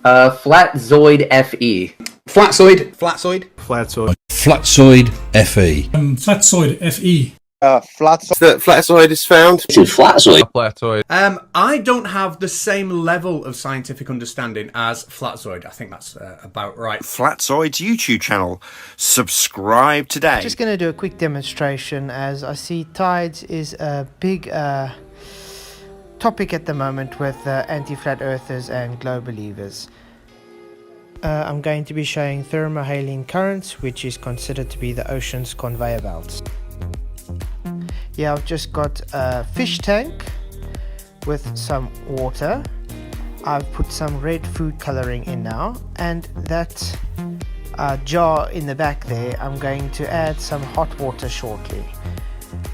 Flatzoid FE. Flatzoid. Flatzoid. Flatzoid FE. Flatzoid FE. Flatzoid. The Flatzoid is found. Flatzoid. I don't have the same level of scientific understanding as Flatzoid. I think that's about right. Flatzoid's YouTube channel. Subscribe today. Just going to do a quick demonstration, as I see tides is a big topic at the moment with anti-flat earthers and globe believers. I'm going to be showing thermohaline currents, which is considered to be the ocean's conveyor belts. Yeah, I've just got a fish tank with some water. I've put some red food coloring in now, and that jar in the back there, I'm going to add some hot water shortly.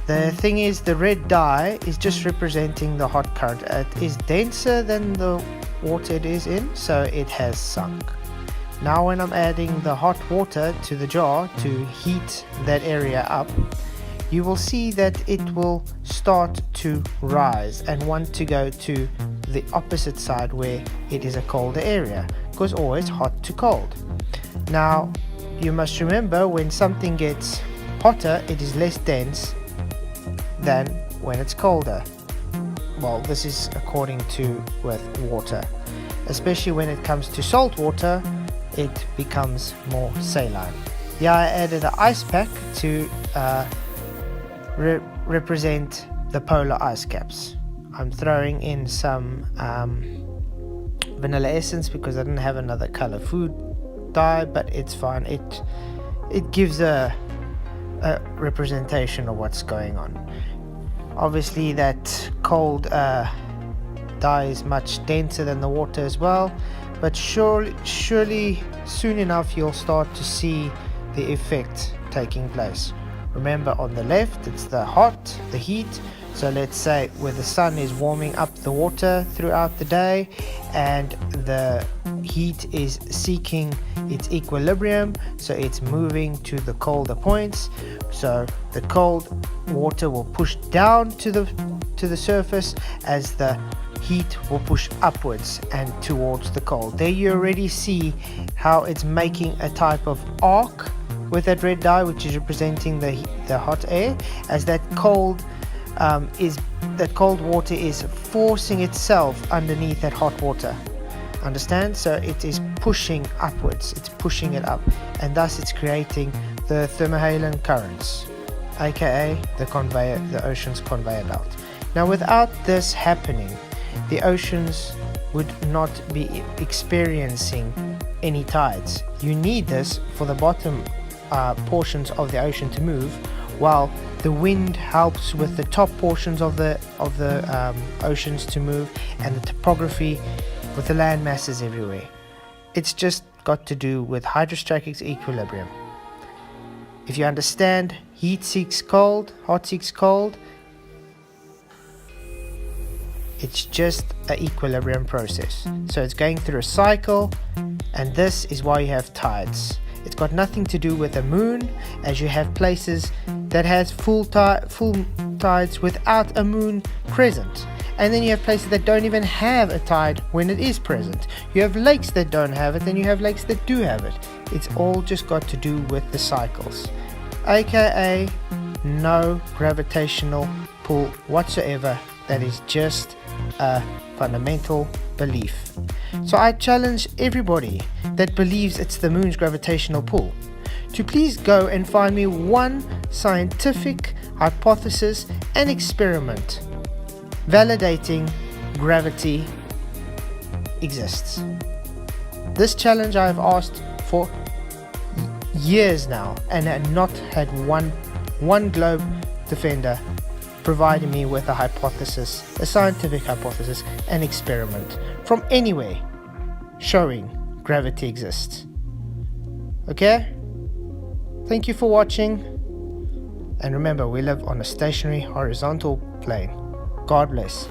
The thing is, the red dye is just representing the hot current. It is denser than the water it is in, so it has sunk. Now when I'm adding the hot water to the jar to heat that area up, you will see that it will start to rise and want to go to the opposite side where it is a colder area, because always hot to cold. Now you must remember, when something gets hotter, it is less dense than when it's colder. Well, this is according to with water. Especially when it comes to salt water, it becomes more saline. Yeah, I added an ice pack to represent the polar ice caps. I'm throwing in some vanilla essence because I didn't have another color food dye, but it's fine. It gives a representation of what's going on. Obviously that cold dye is much denser than the water as well, but surely soon enough you'll start to see the effect taking place. Remember, on the left it's the heat. So let's say where the sun is warming up the water throughout the day and the heat is seeking its equilibrium, so it's moving to the colder points. So the cold water will push down to the surface as the heat will push upwards and towards the cold. There you already see how it's making a type of arc with that red dye, which is representing the hot air, as that cold water is forcing itself underneath that hot water. Understand? So it is pushing upwards, it's pushing it up, and thus it's creating the thermohaline currents, aka the ocean's conveyor belt. Now without this happening, the oceans would not be experiencing any tides. You need this for the bottom portions of the ocean to move, while the wind helps with the top portions of the oceans to move, and the topography with the land masses everywhere. It's just got to do with hydrostatic equilibrium. If you understand, heat seeks cold, hot seeks cold, it's just an equilibrium process. So it's going through a cycle, and this is why you have tides. It's got nothing to do with the moon, as you have places that has full tides without a moon present, and then you have places that don't even have a tide when it is present. You have lakes that don't have it, and you have lakes that do have it. It's all just got to do with the cycles, aka no gravitational pull whatsoever. That is just a fundamental belief. So I challenge everybody that believes it's the moon's gravitational pull to please go and find me one scientific hypothesis and experiment validating gravity exists. This challenge I have asked for years now, and had not had one globe defender providing me with a hypothesis, a scientific hypothesis, an experiment from anywhere showing gravity exists. Okay? Thank you for watching, and remember, we live on a stationary horizontal plane. God bless.